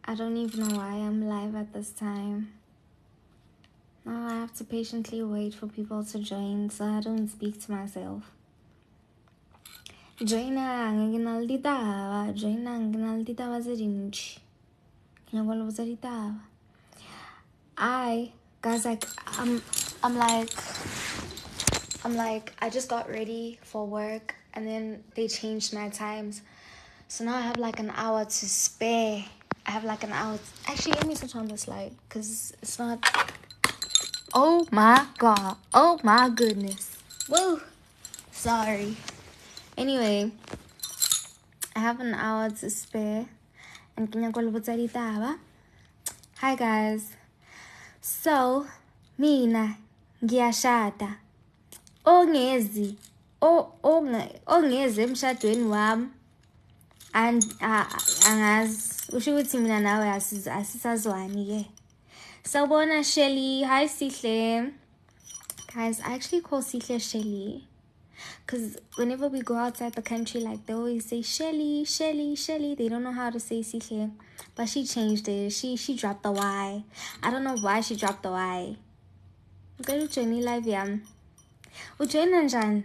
I don't even know why I'm live at this time. Now I have to patiently wait for people to join so I don't speak to myself. Joinang, ginaldita, joinang, ginaldita was it in I guys I'm like I just got ready for work and then they changed my times. So now I have like an hour to spare. I have like an hour. Actually, let me switch on this light because it's not. Oh my god. Oh my goodness. Woo. Sorry. Anyway, I have an hour to spare. And hi guys. So, mina ngiyashada. Ongezi. Ongeze emshadweni wami. And angazi usho ukuthi mina nawe asisazwani ke. Sawubona Shelly. Hi Sihle. Guys, I actually call Sihle Shelly because whenever we go outside the country, like they always say Shelly, Shelly, Shelly. They don't know how to say Sihle, but she changed it. She dropped the Y. I don't know why she dropped the Y. Go to live yam. Ujoin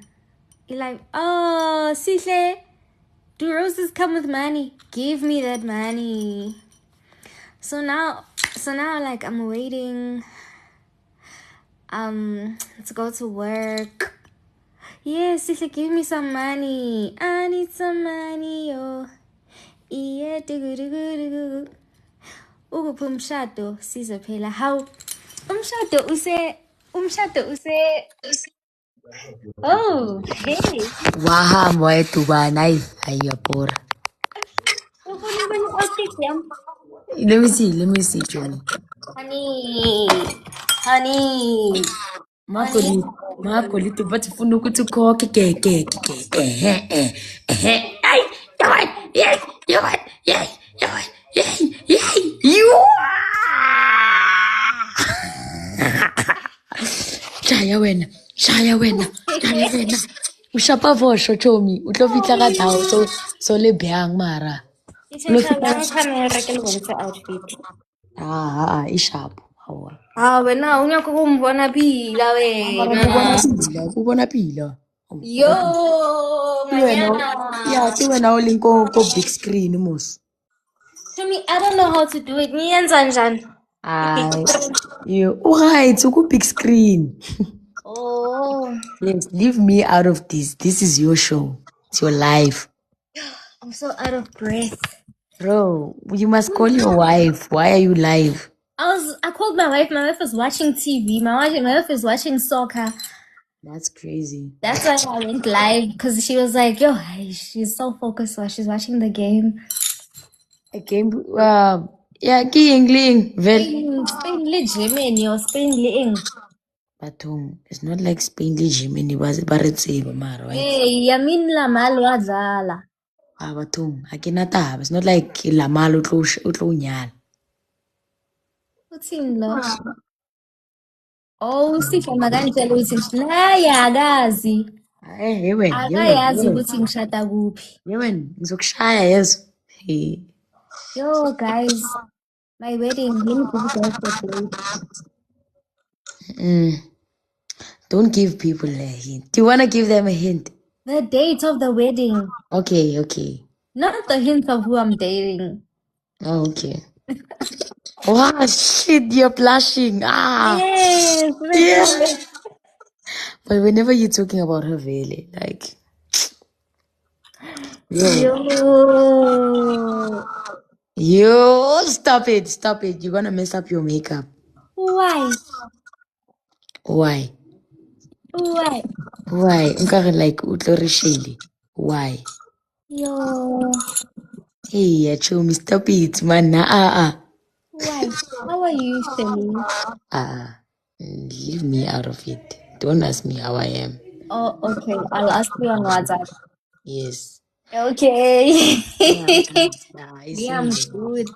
you like, oh Sihle. Do roses come with money? Give me that money. So now like I'm waiting to go to work. Yes, if you give me some money. I need some money, yo. Yeah, dugu. Ukuphi umshado sizophela. How umshado use Oh, hey. Wahamba edubana ayiyapora. Let me see, Johnny. Honey. Mapolito bathi funa ukuthi ukhokhe ke. Ay, you. Shaya wena. Ushapa vosho Chomi, utlo fitla ka tao so le byang mara. Outfit. Ishap. Wena unyaka kumbona pila wena. Kubona pila. Yo, manyana. Yeah, ti wena o leng ko big screen mos. To me, I don't know how to do it. Niyenza njani? Right, uku big screen. Oh, Yes, leave me out of this. This is your show. It's your life. I'm so out of breath. Bro, you must call your wife. Why are you live? I called my wife. My wife was watching TV. My wife is watching soccer. That's crazy. That's why I went live because she was like, yo, she's so focused while she's watching the game. A game, yeah, Engling. Spain le Germany or Spain le eng. Batung, it's not like Spain le Germany was baretseba mara, right? Hey, Yamin Lamal wazala. Batung, akinataba. It's not like Lamal utlo nyal. Uthini lo? Oh, Sihle makantshela ukuthi naye akazi. Akayazi ukuthi ngishada kuphi. Yewen, ngizokushaya yezo. Yo, guys, my wedding. Let me give you guys the date. Don't give people a hint. Do you want to give them a hint? The date of the wedding. Okay. Not the hint of who I'm dating. Oh, okay. Wow, shit, you're blushing. Yes. Yeah. But whenever you're talking about her, really, like, yo, stop it. You're gonna mess up your makeup. Why? Nkare like utlorishele. Why? Yo. Hey, Chomi, stop it, man. Why? How are you, Shelly? Leave me out of it. Don't ask me how I am. Oh, okay. I'll ask you on WhatsApp. Yes. Okay. I'm good.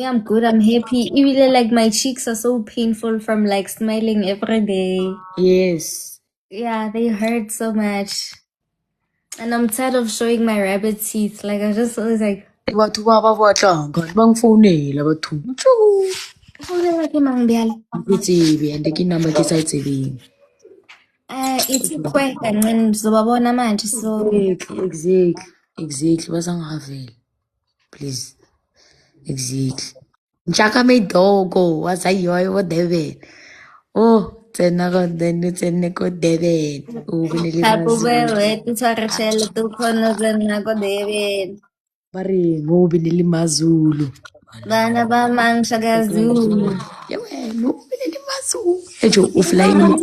I'm good. I'm happy. Even like my cheeks are so painful from like smiling every day. Yes. Yeah, they hurt so much. And I'm tired of showing my rabbit teeth. Like I just always like batho ba batlang kanti bangifonela batho Founela ke mang bjale? ke tsebe and ke number ke sa e tsebeng. Ithi khwe kancane sizobabona manje so Exactly bazangavela please exactly njaka medogo wazayiwayo wo Durban oh tsene ko Durban ubinele Tlhapobele titshwarishele tikgono tse nna ko Durban. ba reng ubinele mazulu Bana ba mang Shaka Zulu. yewe ubinele mazulu ejo uflying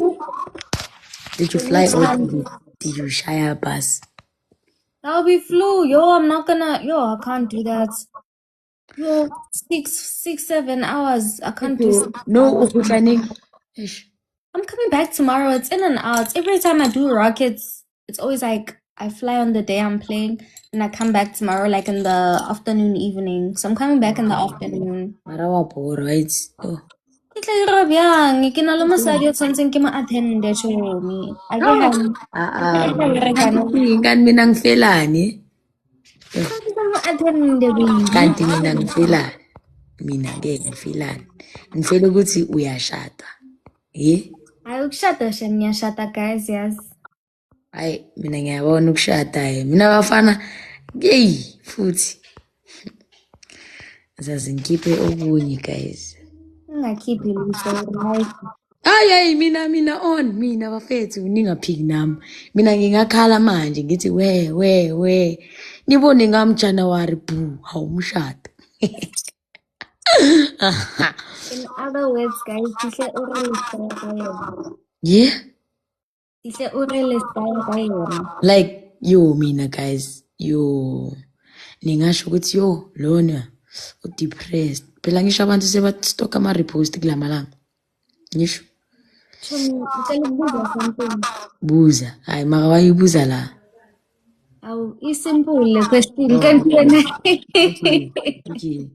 did you fly or did you shaya bus That'll be flu. Yo, I'm not gonna. Yo, I can't do that. Yo, 7 hours. I can't do 6 no hours. ukutlaning eish I'm coming back tomorrow. It's in and out. Every time I do rockets, it's always like I fly on the day I'm playing, and I come back tomorrow, like in the afternoon, evening. So I'm coming back in the afternoon. marawa po right oh Ke tla dira bjang? Ke na le mosadi o tshwantseng ke mo attend-e chomi. A ke gane. Ke tla berekana. kan mina ngifelani Tshwanetse ke mo attend-e, baby. kanti mina ngifelani mina ngeke ngifelani ngifela ukuthi uyashada Hayi ukushada shem ngiyashada guys, yes. hayi mina ngiyabona ukushada mina bafana yeyi futhi zazi ngikhiphe okunye guys Ungakhiphi lutho, right? hayi mina on mina bafethu ningaphiki nami mina ngingakhala manje ngithi we nibone ngami January boo hawumshada In other words, guys, tihle o re lestyle ka yona. yeah Tihle o re lestyle ka yona. like yo mina guys yo ningasho ukuthi yo lona udepressed phela ngisho abantu sebastoka ama-repost kula malanga ngisho Chomi, ngicela ukubuza something. buza hayi maka wayibuza la Awu, i-simple le question kanti wena. okay.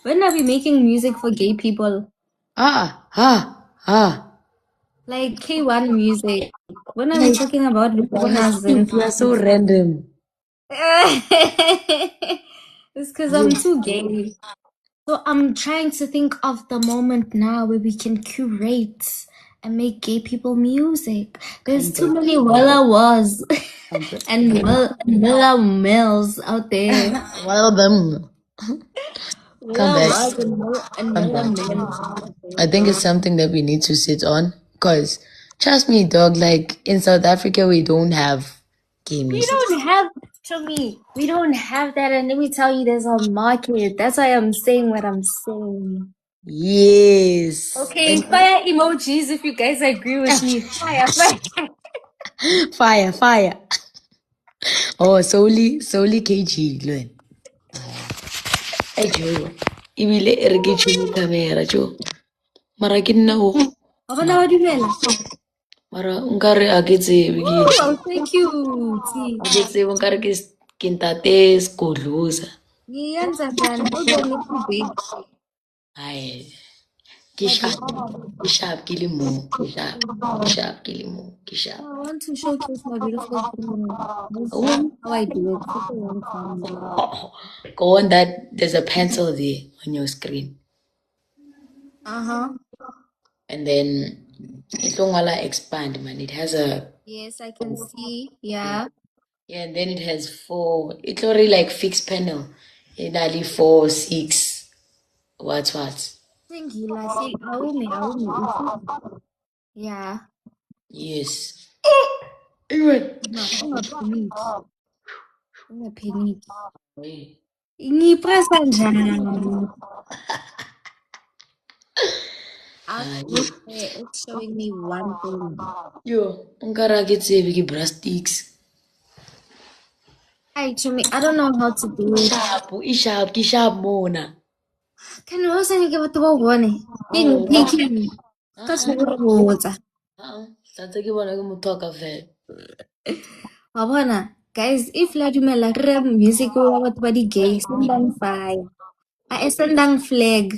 When are we making music for gay people? Like K1 music. When are we talking about vaginas and You are so random. It's because I'm too gay. So I'm trying to think of the moment now where we can curate and make gay people music. There's too many Wella was and Wella Mills out there. Well them. Come back. Wella was and Wella Mills. I think it's something that we need to sit on. Cause trust me, dog, like in South Africa we don't have gay We music. don't have we don't have that, and let me tell you, there's a market. That's why I'm saying what I'm saying. Yes. Okay, fire emojis if you guys agree with me. Fire. Fire. Oh, solely KG, Luen. Hey, Joe. Ibile e re ke tshwene camera, Joe. Mara ke nna ho. Abana ba dumela. Mara nkare a ke tsebe ke. Oh, thank you. A ke tsebe nkare ke ntate Sigodloza. Ngiyenza njani? Hold on, it's too big. Hayi. Ke sharp ke le mo. Ke sharp ke le mo. Ke sharp. I want to showcase my beautiful skin. How I do it. People won't tell me. Go on that. There's a pencil there on your screen. And then it's don't wanna expand, man. It has a Yes, I can see. Yeah. yeah, and then it has 4. It's already like fixed panel. It only 4, 6. What? Singila, see, yeah. Yes. Even. Penny. Ngipressa njani? It's showing me one thing. Yo, unkara ke tsebe ke brass sticks. Hi, Chumi. I don't know how to do it. Sharp, ke sharp mona. Can you also give it to one? In taking. That's what water. Santse ke bona ke motho ka fela. Wabona, guys, if la dumela re music wa batho ba di gay, sendang fire. A sendang flag.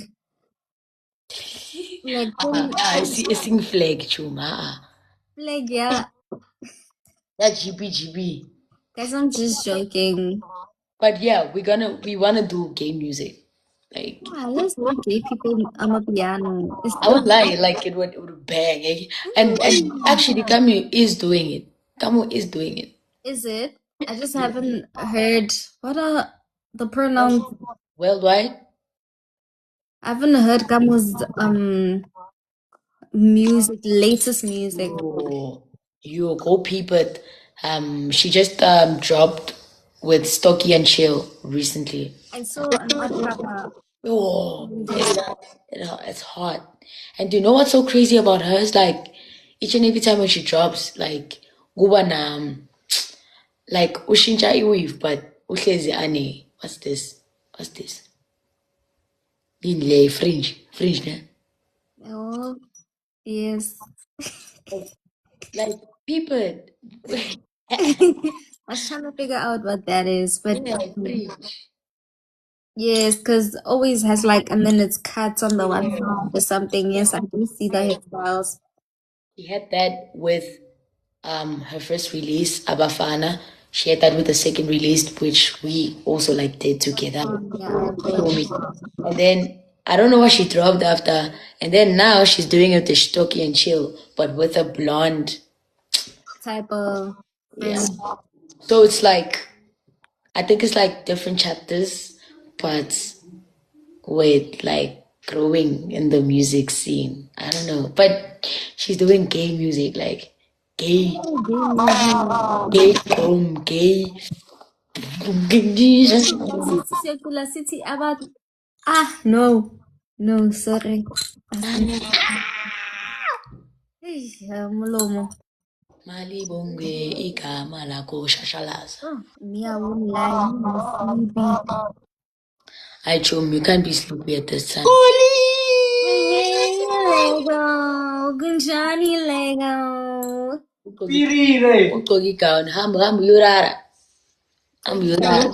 Flag. I see a sing flag, chuma. Flag, yeah. That GBGB. Guys, I'm just joking. But yeah, we wanna do gay music. Like Yeah, let's do gay people piano. It's I would the lie, like it would bang. And actually Camu is doing it. Camu is doing it. Is it? I just Yeah. haven't heard what are the pronouns. Worldwide. I haven't heard Gamo's music, latest music. You go peep it. She just dropped with Stocky and Chill recently. I saw an odd cover. Oh, it's hot. And do you know what's so crazy about her? It's like each and every time when she drops, like kuba na like ushintsha iweave, but uhlezi ane. What's this? What's this? Inlay fringe, ne? Oh, yes. Like people, I was trying to figure out what that is, but yeah, fringe. yes, because always has like, and then it's cuts on the one side or something. Yes, I do see the hairstyles. She had that with her first release, Abafana. She had that with the second release, which we also like did together. Yeah, I For bet. me. And then I don't know what she dropped after. And then now she's doing it with Stocky and Chill, but with a blonde. Type of Yeah. friend. So it's like I think it's like different chapters, but with like growing in the music scene. I don't know. But she's doing gay music, like gay, Oh, gay music. gay home, gay. Sithi siyacula sithi abantu no no sorry umlomo Malibonge igama lakho shashalaza. ngiyawulala ngingasibi Hi Chum, you can't be sleepy at this time. Lego kunjani Lego Ugqoke igown, hamba uyorara. Hamba uyorara.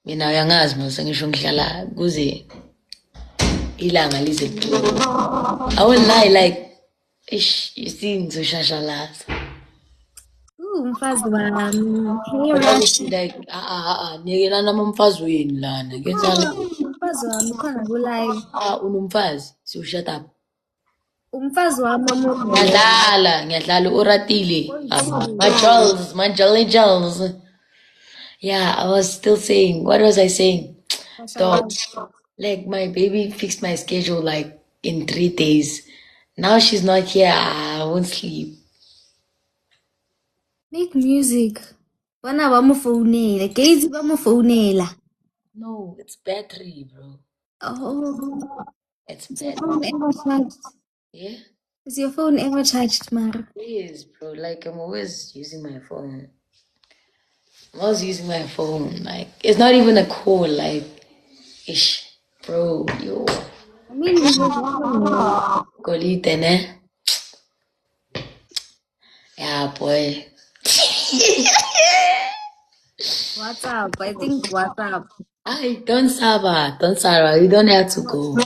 Mina uyangazi mase ngisho ngihlala kuze ilanga lize liphuma. I won't lie, like ish, you see ngizoshashalaza. umfazi wami hey But man obviously like niyekelana amamfazi wenu lana. Kenzani? umfazi wami khona ku live Unomfazi, so shut up. umfazi wami omuhle Ngiyadlala uratile. My jolly jolls. Yeah, I was still saying, what was I saying? Dog, like my baby fixed my schedule like in 3 days. Now she's not here. I won't sleep. make music bona ba mo founela Gates ba mo founela No, it's battery, bro. oh It's is your battery. phone ever charged Yeah, is your phone ever charged Mar it is, bro. Like I'm always using my phone. I'm always using my phone. Like it's not even a call. Like, ish, bro, yo, I mean you know colite, ne? Yeah, boy. WhatsApp I think WhatsApp Don't Saba, don't Sarah. You don't have to go.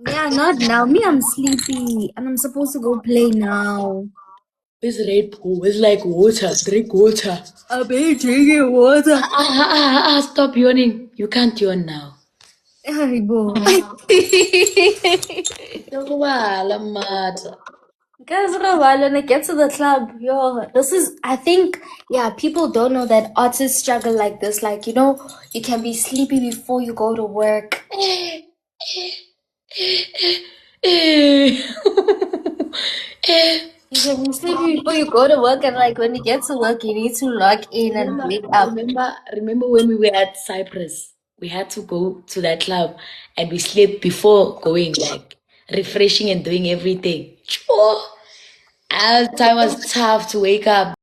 yeah not now me I'm sleepy and I'm supposed to go play now This Red Bull is like water. Drink water. I've been drinking water Stop yawning. You can't yawn now. Haribo Guys, when I get to the club, this is, I think, yeah, people don't know that artists struggle like this. Like, you can be sleepy before you go to work. You can be sleepy before you go to work, and like when you get to work, you need to log in and wake up. Remember when we were at Cyprus? We had to go to that club and we slept before going, like refreshing and doing everything. Choo! Time was tough to wake up.